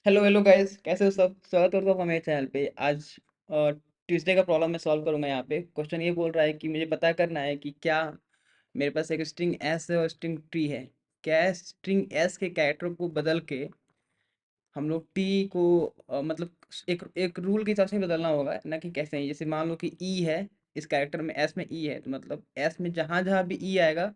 Hello hello guys, कैसे हो सब। स्वागत करता हूँ मेरे चैनल पे। आज ट्यूसडे का प्रॉब्लम मैं सॉल्व करूंगा। यहाँ पे क्वेश्चन ये बोल रहा है कि मुझे पता करना है कि क्या मेरे पास एक स्ट्रिंग एस है और स्ट्रिंग टी है। क्या स्ट्रिंग एस के कैरेक्टर को बदल के हम लोग टी को मतलब एक एक रूल के हिसाब से ही बदलना होगा ना, कि कैसे ही। जैसे मान लो कि ई है, इस कैरेक्टर में एस में ई है, तो मतलब एस में जहाँ जहाँ भी ई आएगा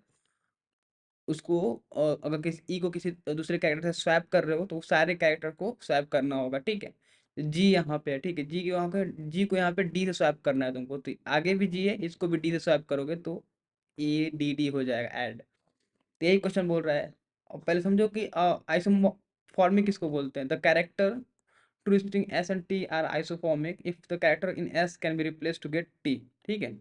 उसको अगर किसी ई को किसी दूसरे कैरेक्टर से स्वैप कर रहे हो तो वो सारे कैरेक्टर को स्वैप करना होगा। ठीक है। जी यहाँ पे है, ठीक है। जी के वहाँ पे, जी को यहाँ पे डी से स्वैप करना है तुमको, तो आगे भी जी है, इसको भी डी से स्वैप करोगे तो ए डी डी हो जाएगा, ऐड। तो यही क्वेश्चन बोल रहा है। और पहले समझो कि आइसोफॉर्मिक किसको बोलते हैं। The character two string S and T are isomorphic if the character in S can be replace to get T. ठीक है।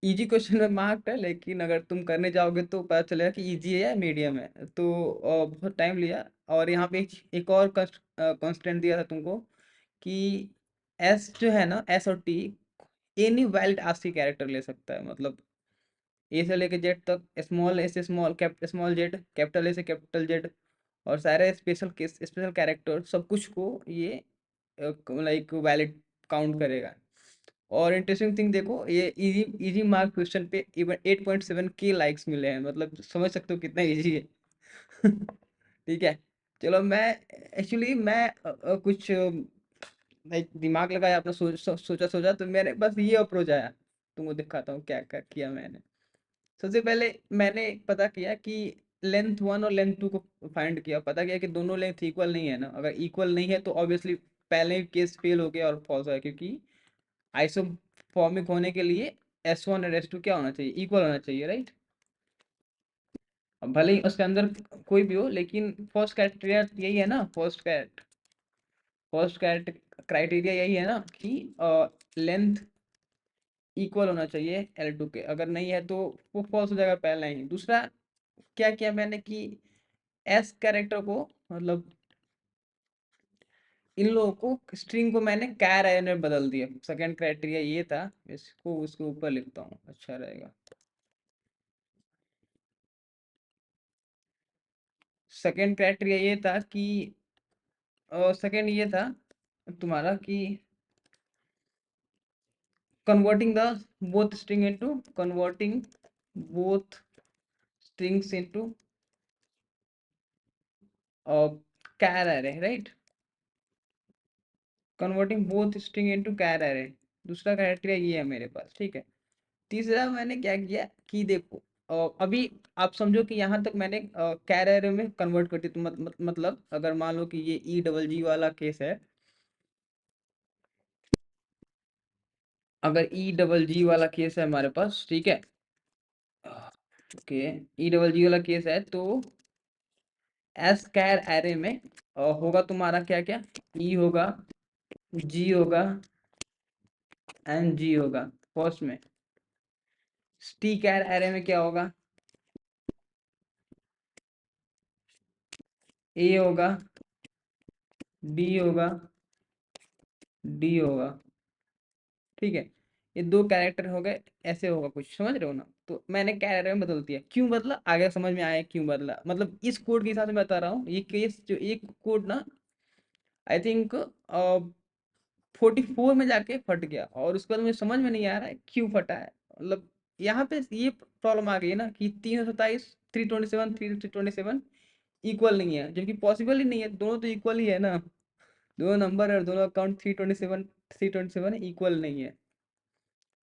इजी क्वेश्चन में मार्क्ड है, लेकिन अगर तुम करने जाओगे तो पता चलेगा कि इजी है या मीडियम है। तो बहुत टाइम लिया। और यहाँ पे एक और कंस्टेंट दिया था तुमको कि एस जो है ना, एस और T any valid ASCII character ले सकता है। मतलब ए से लेके जेड तक, स्मॉल ए से small small Z, capital A से कैपिटल जेड, और सारे स्पेशल कैरेक्टर सब कुछ को ये लाइक वैलिड काउंट करेगा। और इंटरेस्टिंग थिंग देखो, ये इजी इजी मार्क क्वेश्चन पे इवन 8.7 के लाइक्स मिले हैं। मतलब समझ सकते हो कितना इजी है। ठीक है। चलो मैं एक्चुअली मैं कुछ लाइक दिमाग लगाया अपना, सोचा सोचा तो मेरे बस ये अप्रोच आया। तुमको दिखाता हूँ क्या क्या किया मैंने। सबसे पहले मैंने पता किया कि लेंथ वन और लेंथ टू को फाइंड किया। पता किया कि दोनों लेंथ इक्वल नहीं है ना। अगर इक्वल नहीं है तो ऑब्वियसली पहले केस फेल हो गया और फॉल्स है, क्योंकि आइसोफॉर्मिक होने के लिए एस वन और एस टू क्या होना चाहिए, इक्वल होना चाहिए, राइट। अब भले ही उसके अंदर कोई भी हो, लेकिन फर्स्ट क्राइटेरिया यही है ना। फर्स्ट क्राइटेरिया यही है ना कि लेंथ इक्वल होना चाहिए एल टू के। अगर नहीं है तो वो फॉल्स हो जाएगा पहला ही। दूसरा क्या किया मैंने कि एस कैरेक्टर को, मतलब इन लोगों को, स्ट्रिंग को मैंने कैर एरे में बदल दिया। सेकंड क्राइटेरिया ये था। इसको उसके ऊपर लिखता हूँ, अच्छा रहेगा। सेकंड क्राइटेरिया ये था कि सेकंड ये था तुम्हारा कि converting the both strings into char array, right. Converting both string into char array, दूसरा क्राइटेरिया ये है मेरे पास। ठीक है। तीसरा मैंने क्या किया कि देखो, अभी आप समझो कि यहाँ तक मैंने कैर एरे में कन्वर्ट करती, तो मतलब अगर मान लो कि ये ई डबल जी वाला केस है। अगर ई डबल जी वाला केस है हमारे पास, ठीक है। ओके। ई डबल जी वाला केस है तो एस कैर एरे में होगा तुम्हारा क्या क्या। ई होगा, जी होगा, एंड जी होगा फर्स्ट में। टी कैर एरे में क्या होगा, ए होगा, डी होगा, डी होगा। ठीक है। ये दो कैरेक्टर हो गए। ऐसे होगा कुछ, समझ रहे हो ना। तो मैंने कैरेक्टर में बदल दिया। क्यों बदला आगे समझ में आया क्यों बदला। मतलब इस कोड के हिसाब से मैं बता रहा हूँ। ये केस जो एक कोड ना, आई थिंक 44 में जाके फट गया, और उसके बाद मुझे समझ में नहीं आ रहा है क्यों फटा है। मतलब यहाँ पे ये प्रॉब्लम आ गई है ना कि 327, 327, 327 इक्वल नहीं है, जबकि पॉसिबल ही नहीं है। दोनों तो इक्वल ही है ना। दोनों नंबर और दोनों अकाउंट 327 इक्वल नहीं है।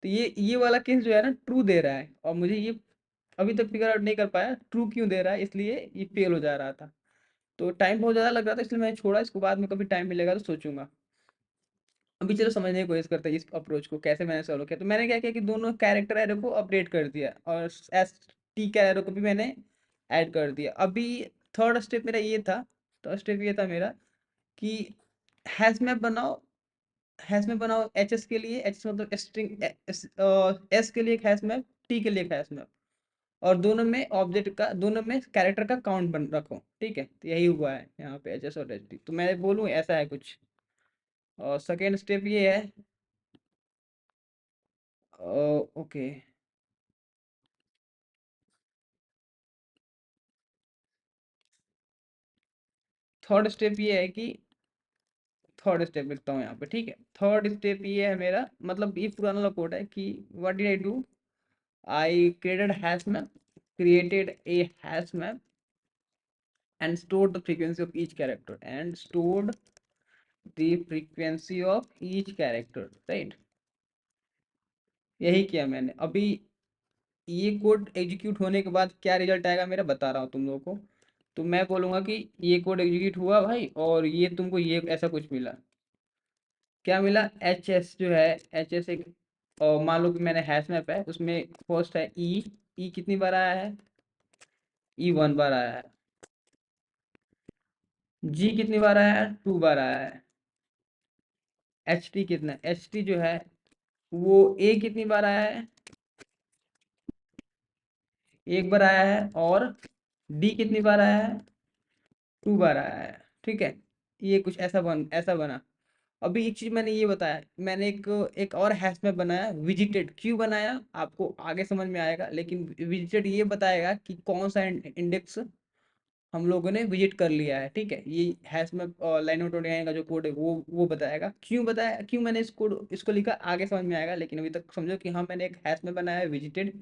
तो ये वाला केस जो है ना, ट्रू दे रहा है, और मुझे ये अभी तक फिगर आउट नहीं कर पाया ट्रू क्यों दे रहा है, इसलिए ये फेल हो जा रहा था। तो टाइम बहुत ज़्यादा लग रहा था, इसलिए मैंने छोड़ा इसको। बाद में कभी टाइम मिलेगा तो सोचूंगा। अभी चलो समझने की कोशिश करते हैं इस अप्रोच को कैसे मैंने सॉल्व किया। तो मैंने क्या किया कि दोनों कैरेक्टर एरो को अपडेट कर दिया, और एस टी का एरो को भी मैंने ऐड कर दिया। अभी थर्ड स्टेप मेरा ये था। थर्ड स्टेप ये था मेरा कि हैश मैप बनाओ। हैश मैप बनाओ एच एस के लिए। एच मतलब स्ट्रिंग, एस के लिए एक हैश मैप, टी के लिए एक हैश मैप, और दोनों में ऑब्जेक्ट का, दोनों में कैरेक्टर का काउंट बन रखो। ठीक है। तो यही हुआ है यहाँ पे एच एस और एच टी। तो मैं बोलूँ ऐसा है कुछ। और सेकेंड स्टेप ये है। ओके। थर्ड स्टेप ये है कि थर्ड स्टेप लिखता हूँ यहाँ पे, ठीक है। थर्ड स्टेप ये है मेरा, मतलब ये पुराना वाला कोड है कि what did I do, I created a hash map and stored the frequency of each character and stored the frequency of each character, right। यही किया मैंने। अभी ये कोड एग्जीक्यूट होने के बाद क्या रिजल्ट आएगा मेरा बता रहा हूँ तुम लोगों को। तो मैं बोलूँगा कि ये कोड एग्जीक्यूट हुआ भाई, और ये तुमको ये ऐसा कुछ मिला। क्या मिला, एच एस जो है, एच एस एक, और मान लो कि मैंने हैश मैप है, उसमें फर्स्ट है ई। ई कितनी बार आया है, ई 1 बार आया है। जी कितनी बार आया है, 2 बार आया है। एच टी कितना, एच टी जो है वो ए कितनी बार आया है, 1 बार आया है। और डी कितनी बार आया है, 2 बार आया है, ठीक है। ये कुछ ऐसा बना। अभी एक चीज मैंने ये बताया, मैंने एक एक और हैश मैप बनाया, विजिटेड। क्यों बनाया आपको आगे समझ में आएगा, लेकिन विजिटेड ये बताएगा कि कौन सा इंडेक्स हम लोगों ने विजिट कर लिया है, ठीक है। ये हैश मैप लाइनो29 का जो कोड है वो बताएगा। क्यों बताया, क्यों मैंने इसको लिखा, आगे समझ में आएगा। लेकिन अभी तक समझो कि हाँ, मैंने एक हैश मैप बनाया है विजिटेड,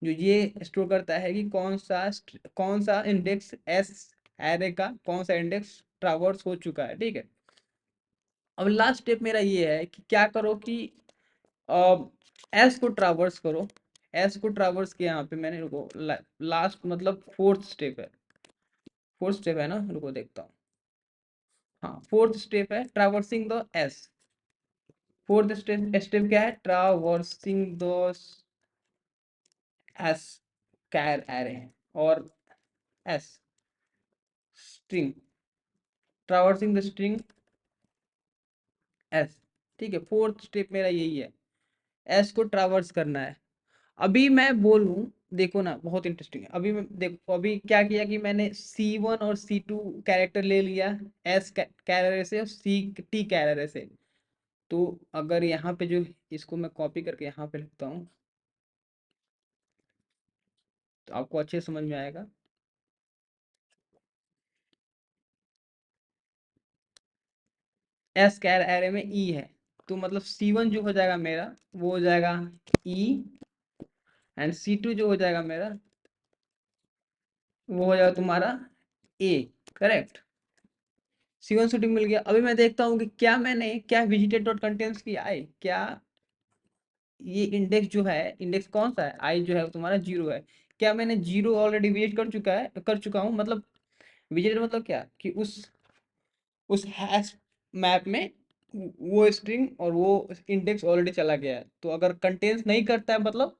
जो ये स्टोर करता है कि कौन सा इंडेक्स एस एरे का कौन सा इंडेक्स ट्रावर्स हो चुका है, ठीक है। अब लास्ट स्टेप मेरा ये है कि क्या करो कि एस को ट्रावर्स करो। एस को ट्रावर्स किया यहाँ पे मैंने, रुको, लास्ट मतलब फोर्थ स्टेप है। फोर्थ स्टेप है ना, रुको देखता हूँ। हाँ, फोर्थ स्टेप है traversing the S. Fourth step step क्या है, traversing the S char array, और S string, traversing the string S, ठीक है। फोर्थ स्टेप मेरा यही है, एस को ट्रावर्स करना है। अभी मैं बोलूं, देखो ना, बहुत इंटरेस्टिंग है। अभी मैं देखो, अभी क्या किया कि मैंने C1 और C2 कैरेक्टर ले लिया, एस कैरेक्टर से और सी टी कैरेक्टर से। तो अगर यहाँ पे जो, इसको मैं कॉपी करके यहाँ पे लिखता हूँ, तो आपको अच्छे से समझ में आएगा। एस कैर एरे में ई है, तो मतलब C1 जो हो जाएगा मेरा, वो हो जाएगा ई, एंड C2 जो हो जाएगा मेरा, वो हो जाएगा तुम्हारा ए, करेक्ट। C1 शूटिंग मिल गया। अभी मैं देखता हूँ कि क्या मैंने क्या विजिटेड डॉट कंटेंट्स की आई, क्या ये इंडेक्स जो है, इंडेक्स कौन सा है, आई जो है तुम्हारा 0 है। क्या मैंने 0 ऑलरेडी विजिट कर चुका हूँ, मतलब विजिटेड मतलब क्या कि उस हैश मैप में वो स्ट्रिंग और वो इंडेक्स ऑलरेडी चला गया है। तो अगर कंटेंट्स नहीं करता है मतलब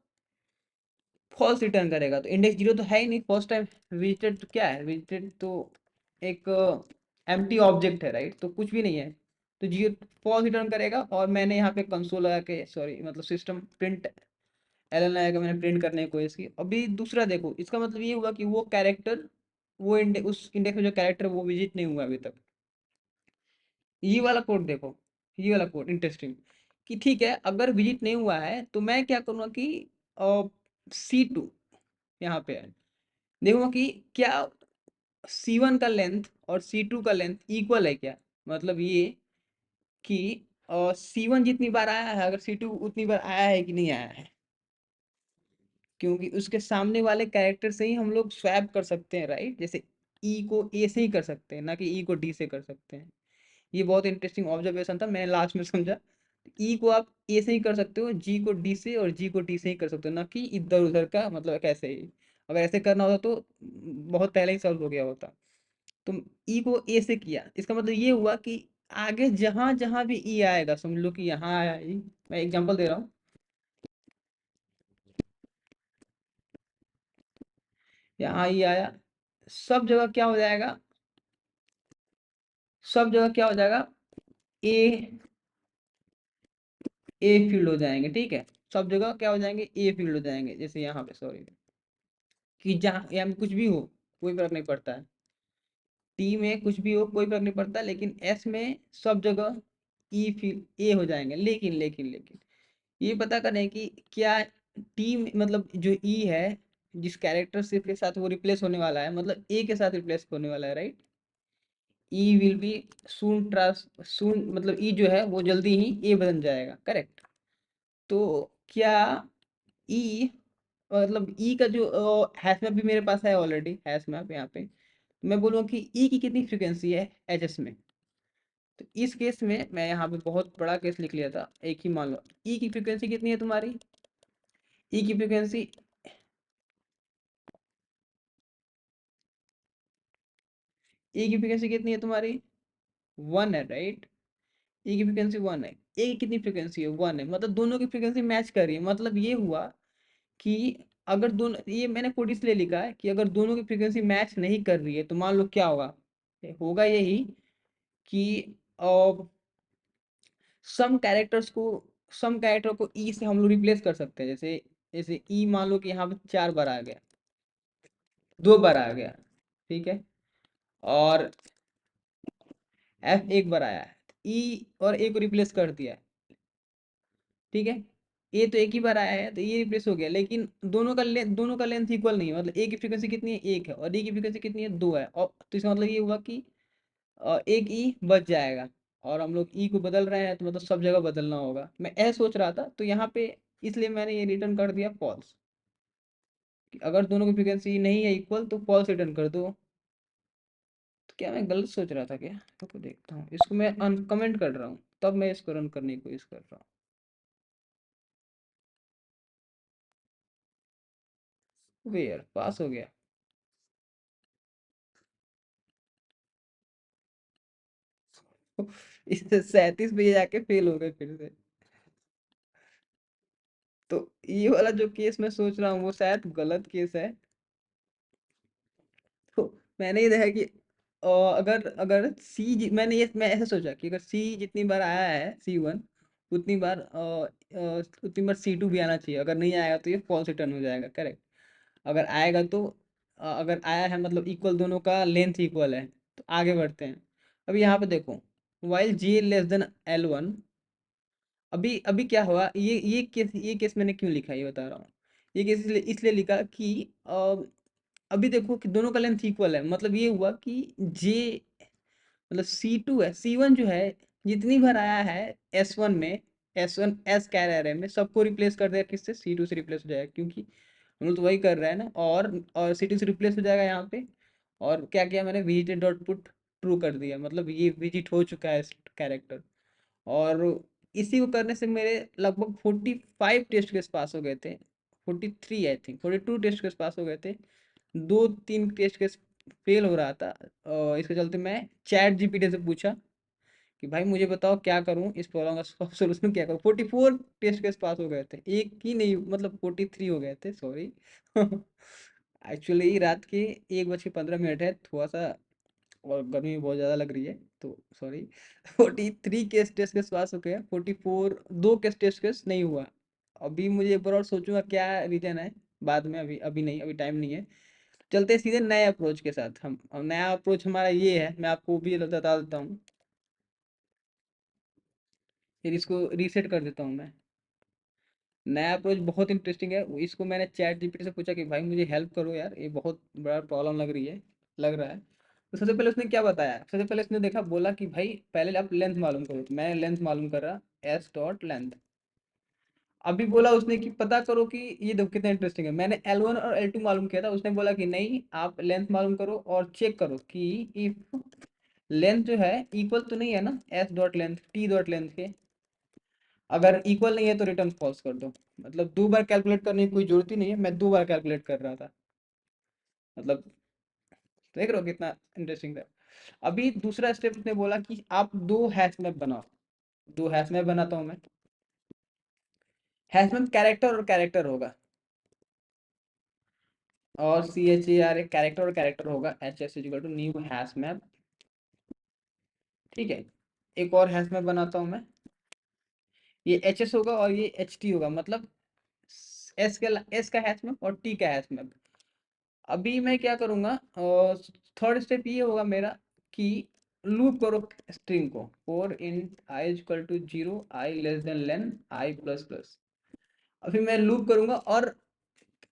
फॉल्स रिटर्न करेगा। तो इंडेक्स 0 तो है ही नहीं, फर्स्ट टाइम विजिटेड तो क्या है, विजिटेड तो एक एम्प्टी ऑब्जेक्ट है, राइट, तो कुछ भी नहीं है। तो 0 फॉल्स रिटर्न करेगा। और मैंने यहाँ पे कंसोल लगा के, सॉरी मतलब सिस्टम प्रिंट एलन लगा के मैंने प्रिंट करने की कोशिश की। अभी दूसरा देखो, इसका मतलब ये हुआ कि वो कैरेक्टर, वो उस इंडेक्स में जो कैरेक्टर वो विजिट नहीं हुआ अभी तक। ये वाला कोड देखो, ये वाला कोड इंटरेस्टिंग, कि ठीक है, अगर विजिट नहीं हुआ है तो मैं क्या करूँगा कि C2 यहाँ पे है, देखूंगा कि क्या C1 का लेंथ और C2 का लेंथ इक्वल है क्या। मतलब ये कि C1 जितनी बार आया है, अगर C2 उतनी बार आया है कि नहीं आया है। क्योंकि उसके सामने वाले कैरेक्टर से ही हम लोग स्वैप कर सकते हैं, राइट। जैसे ई को ए से ही कर सकते हैं, ना कि ई को डी से कर सकते हैं। ये बहुत इंटरेस्टिंग ऑब्जर्वेशन था, मैंने लास्ट में समझा। ई को आप ए से ही कर सकते हो, जी को डी से, और जी को टी से ही कर सकते हो, ना कि इधर उधर का, मतलब कैसे ही। अगर ऐसे करना होता तो बहुत पहले ही सॉल्व हो गया होता। तुम ई को ए से किया, इसका मतलब ये हुआ कि आगे जहां जहां भी ई आएगा, समझ लो कि यहाँ आया ई, मैं एग्जांपल दे रहा हूँ, यहाँ ई आया, सब जगह क्या हो जाएगा, सब जगह क्या हो जाएगा, ए ए फील्ड हो जाएंगे, ठीक है। सब जगह क्या हो जाएंगे, ए फील्ड हो जाएंगे। जैसे यहाँ पे, सॉरी, कि जहाँ यहाँ में कुछ भी हो कोई फर्क नहीं पड़ता है, टी में कुछ भी हो कोई फर्क नहीं पड़ता, लेकिन एस में सब जगह ई फील्ड ए हो जाएंगे। लेकिन ये पता करें कि क्या टी में, मतलब जो ई है, जिस कैरेक्टर शिफ्ट के साथ वो रिप्लेस होने वाला है, मतलब ए के साथ रिप्लेस होने वाला है, right. E will be soon trans soon, मतलब ई जो है वो जल्दी ही ए बन जाएगा, करेक्ट। तो क्या ई, मतलब ई का जो हैश मैप भी मेरे पास है ऑलरेडी, हैश मैप यहाँ पे। मैं बोलूँगा कि ई की कितनी फ्रीक्वेंसी है एचएस में। तो इस केस में मैं यहाँ पे बहुत बड़ा केस लिख लिया था, एक ही मान लो। ई की फ्रीक्वेंसी कितनी है तुम्हारी? ई की फ्रीक्वेंसी, ई की फ्रीक्वेंसी कितनी है तुम्हारी? 1 है, राइट। ए की फ्रीक्वेंसी 1 है, ए की कितनी फ्रीक्वेंसी है? 1 है, मतलब दोनों की फ्रीक्वेंसी मैच कर रही है। मतलब ये हुआ कि अगर दोनों, ये मैंने कोड इसलिए लिखा है कि अगर दोनों की फ्रीक्वेंसी मैच नहीं कर रही है तो मान लो क्या होगा। होगा यही कि सम कैरेक्टर्स को, सम कैरेक्टर को ई से हम लोग रिप्लेस कर सकते हैं। जैसे जैसे ई मान लो कि यहाँ पे 4 बार आ गया, 2 बार आ गया, ठीक है। और एफ 1 बार आया है, ई और ए को रिप्लेस कर दिया है, ठीक है। ए तो एक ही बार आया है तो ये रिप्लेस हो गया, लेकिन दोनों का लेंथ इक्वल नहीं है। मतलब ए की फ्रीक्वेंसी कितनी है? 1 है, और डी की फ्रीक्वेंसी कितनी है? 2 है। और तो इसका मतलब ये हुआ कि एक ई बच जाएगा। और हम लोग ई को बदल रहे हैं तो मतलब सब जगह बदलना होगा। मैं ऐसा सोच रहा था, तो यहाँ पे इसलिए मैंने ये रिटर्न कर दिया फॉल्स। अगर दोनों की फ्रीक्वेंसी नहीं है इक्वल तो फॉल्स रिटर्न कर दो। तो क्या मैं गलत सोच रहा था क्या? तो देखता हूँ, इसको मैं अनकमेंट कर रहा हूँ, तब मैं इसको रन करने की कोशिश कर रहा हूँ। वे यार, पास हो गया। इससे 37 पे जाके फेल हो गए फिर से। तो ये वाला जो केस मैं सोच रहा हूँ वो शायद गलत केस है। तो मैंने ये देखा कि अगर अगर मैंने ये, मैं ऐसा सोचा कि अगर सी जितनी बार आया है C1, उतनी बार उतनी बार C2 भी आना चाहिए। अगर नहीं आएगा तो ये फॉल्स रिटर्न हो जाएगा, करेक्ट। अगर आएगा तो अगर आया है मतलब इक्वल, दोनों का लेंथ इक्वल है, तो आगे बढ़ते हैं। अभी यहाँ पे देखो, वाइल जी लेस देन L1। अभी अभी क्या हुआ, ये केस मैंने क्यों लिखा है ये बता रहा हूँ। ये केस इसलिए लिखा कि अभी देखो कि दोनों का लेंथ इक्वल है। मतलब ये हुआ कि जे, मतलब C2 है, C1 जो है जितनी बार आया है S1 में, S1 एस कैरियर में सबको रिप्लेस कर देगा। किससे? C2 से रिप्लेस हो जाएगा, क्योंकि हम लोग तो वही कर रहे हैं ना। और C2 से रिप्लेस हो जाएगा यहाँ पे। और क्या किया मैंने? विजिटेड डॉट पुट ट्रू कर दिया, मतलब ये विजिट हो चुका है कैरेक्टर। और इसी को करने से मेरे लगभग 45 टेस्ट केस पास हो गए थे। 43 आई थिंक 42 टेस्ट केस पास हो गए थे। 2-3 टेस्ट केस फेल हो रहा था। इसके चलते मैं चैट जीपीटी से पूछा कि भाई मुझे बताओ क्या करूं, इस प्रॉब्लम का सोल्यूशन क्या करूं। 44 टेस्ट केस पास हो गए थे, एक ही नहीं, मतलब 43 हो गए थे, सॉरी। एक्चुअली रात के 1:15 है, थोड़ा सा और गर्मी बहुत ज़्यादा लग रही है, तो सॉरी। 43 केस टेस्ट केस पास हो गया, 44 दो केस टेस्ट केस नहीं हुआ। अभी मुझे एक बार और सोचूंगा क्या रीजन है, बाद में। अभी अभी नहीं, अभी टाइम नहीं है। चलते हैं सीधे नए अप्रोच के साथ। हम नया अप्रोच हमारा ये है, मैं आपको भी बता देता हूँ। फिर इसको रीसेट कर देता हूँ मैं। नया अप्रोच बहुत इंटरेस्टिंग है। इसको मैंने चैट जीपीटी से पूछा कि भाई मुझे हेल्प करो यार, ये बहुत बड़ा प्रॉब्लम लग रही है, लग रहा है। तो सबसे पहले उसने क्या बताया? सबसे पहले उसने देखा, बोला कि भाई पहले आप लेंथ मालूम करो। तो मैं लेंथ मालूम कर रहा, एस डॉट लेंथ। अभी बोला उसने कि पता करो कि, ये देखो कितना इंटरेस्टिंग है। मैंने L1 और L2 मालूम किया था, उसने बोला कि नहीं, आप लेंथ मालूम करो और चेक करो कि इफ लेंथ जो है इक्वल तो नहीं है ना S dot length T dot length के। अगर इक्वल नहीं है तो रिटर्न फॉल्स कर दो। मतलब 2 बार कैलकुलेट करने की कोई जरूरत ही नहीं है, मैं 2 बार कैलकुलेट कर रहा था। मतलब देख रहे हो कितना इंटरेस्टिंग था। अभी दूसरा स्टेप उसने बोला कि आप 2 हैश मैप बनाओ। 2 हैश मैप बनाता हूँ मैं। हैश मैप कैरेक्टर और कैरेक्टर होगा, और CHAR एक कैरेक्टर और कैरेक्टर होगा। HS equal to new hash map, ठीक है। एक और हैश मैप बनाता हूँ मैं। ये HS होगा और ये HT होगा, मतलब एस का हैश मैप और टी का हैश मैप। अभी मैं क्या करूँगा, थर्ड स्टेप ये होगा मेरा कि लूप करो स्ट्रिंग को। For in i equal to 0, i less than len i plus plus. अभी मैं लूप करूंगा, और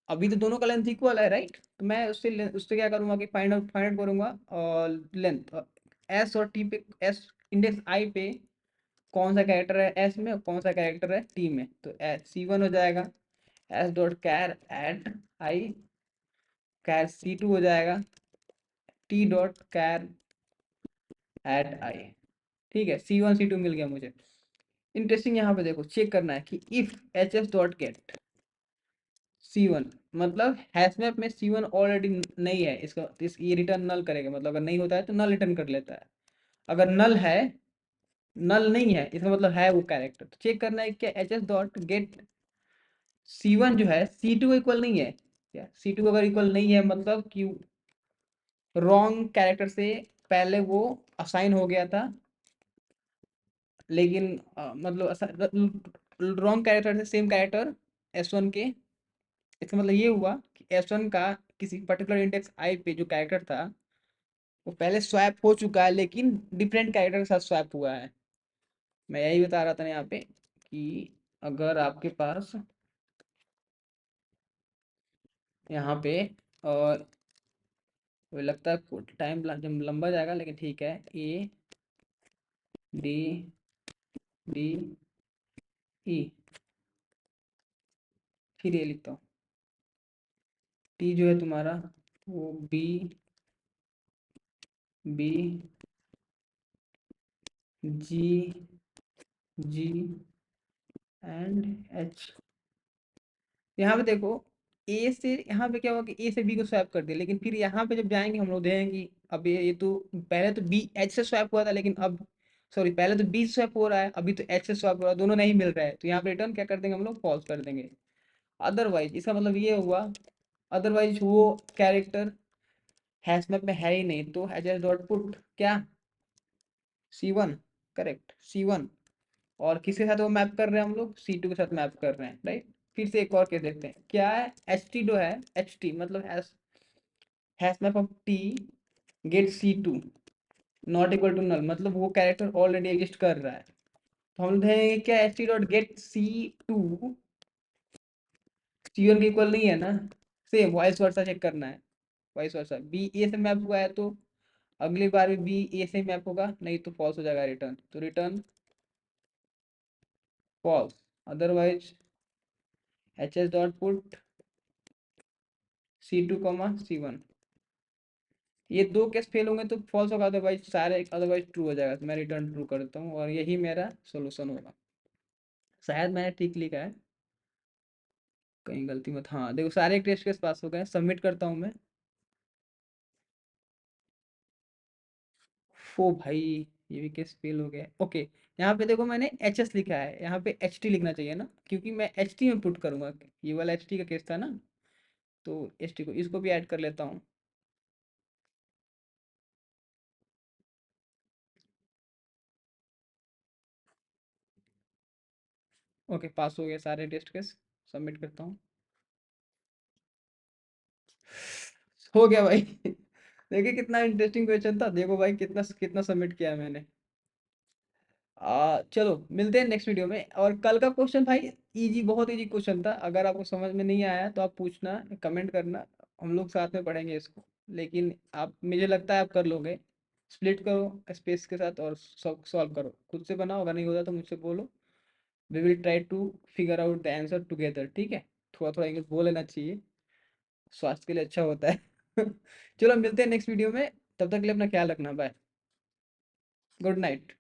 अभी तो दोनों का लेंथ इक्वल है, राइट। तो मैं उससे क्या करूंगा कि फाइंड आउट करूंगा और लेंथ। एस और टी पे, एस इंडेक्स आई पे कौन सा कैरेक्टर है एस में और कौन सा कैरेक्टर है टी में, तो C1 हो जाएगा S dot char at i, char C2 हो जाएगा T dot char at i. ठीक है, C1 C2 मिल गया मुझे। इंटरेस्टिंग, यहाँ पे देखो चेक करना है कि if H S dot gate C1, मतलब हैशमैप में C1 ऑलरेडी नहीं है, इसका ये रिटर्न नल करेगा, मतलब अगर नहीं होता है तो नल रिटर्न कर लेता है। अगर नल है, नल नहीं है, इसका मतलब है वो कैरेक्टर। तो चेक करना है कि H S dot gate C1 जो है C2 को इक्वल नहीं है क्या। C2 अगर इक्वल नहीं है मतलब कि रॉन्ग कैरेक्टर से पहले वो असाइन हो गया था, लेकिन मतलब रॉन्ग कैरेक्टर से सेम कैरेक्टर S1 के, इसका मतलब ये हुआ कि S1 का किसी पर्टिकुलर इंडेक्स आई पे जो कैरेक्टर था वो पहले स्वैप हो चुका है, लेकिन डिफरेंट कैरेक्टर के साथ स्वैप हुआ है। मैं यही बता रहा था ना यहाँ पे कि अगर आपके पास यहाँ पे और मुझे लगता है टाइम जब लंबा जाएगा, लेकिन ठीक है, A D D E, फिर ये लिखता हूँ, टी जो है तुम्हारा वो B G G and H. यहाँ पे देखो ए से, यहाँ पे क्या हुआ कि ए से बी को स्वैप कर दिया, लेकिन फिर यहाँ पे जब जाएंगे हम लोग देखेंगे कि अब ये तो पहले तो बी एच से स्वैप हुआ था, लेकिन अब सॉरी पहले तो बी स्वैप हो रहा है, अभी तो एच से स्वैप हो रहा है, दोनों नहीं मिल रहा है, तो यहाँ पे रिटर्न क्या कर देंगे हम लोग, फॉल्स कर देंगे। अदरवाइज इसका मतलब ये हुआ, अदरवाइज वो कैरेक्टर हैशमैप में है ही नहीं, तो एच एस डॉट पुट क्या C1, करेक्ट C1। और किसके साथ वो मैप कर रहे हैं हम लोग, C2 के साथ मैप कर रहे हैं, राइट। फिर से एक और केस देखते हैं, क्या है एच टी जो है, एच टी मतलब hash map of T get C2 not equal to null, मतलब वो कैरेक्टर ऑलरेडी एग्जिस्ट कर रहा है। तो हम देखेंगे क्या H T dot gate C2 C1 के इक्वल नहीं है ना, सेम वॉइस वर्सा चेक करना है, वॉइस वर्सा बी ए से मैप हुआ है तो अगली बार भी बी ए से मैप होगा, नहीं तो फॉल्स हो जाएगा रिटर्न, तो return false. Otherwise H S dot put C2 C1। ये दो केस फेल होंगे तो फॉल्स होगा, अदरवाइज सारे अदरवाइज ट्रू हो जाएगा, तो मैं रिटर्न ट्रू करता हूँ और यही मेरा सोल्यूशन होगा। शायद मैंने ठीक लिखा है, कहीं गलती मत, हाँ देखो सारे टेस्ट केस पास हो गए, सबमिट करता हूँ मैं। ओ भाई, ये भी केस फेल हो गया, ओके। यहाँ पे देखो मैंने एच एस लिखा है, यहाँ पे एच टी लिखना चाहिए ना, क्योंकि मैं एच टी में पुट करूंगा, ये वाला एच टी का केस था ना, तो एच टी को इसको भी ऐड कर लेता हूँ। ओके, पास हो गए सारे टेस्ट केस, सबमिट करता हूँ। हो गया भाई। देखिए कितना इंटरेस्टिंग क्वेश्चन था, देखो भाई कितना कितना सबमिट किया है मैंने। चलो मिलते हैं नेक्स्ट वीडियो में। और कल का क्वेश्चन भाई इजी, बहुत इजी क्वेश्चन था, अगर आपको समझ में नहीं आया तो आप पूछना, कमेंट करना, हम लोग साथ में पढ़ेंगे इसको। लेकिन आप, मुझे लगता है आप कर लोगे, स्प्लिट करो स्पेस के साथ और सॉल्व करो, खुद से बनाओ, अगर नहीं होता तो मुझसे बोलो, we will try to figure out the answer together, ठीक है। थोड़ा थोड़ा इंग्लिश बोल लेना चाहिए, स्वास्थ्य के लिए अच्छा होता है। चलो मिलते हैं नेक्स्ट वीडियो में, तब तक के लिए अपना ख्याल रखना, बाय, गुड नाइट।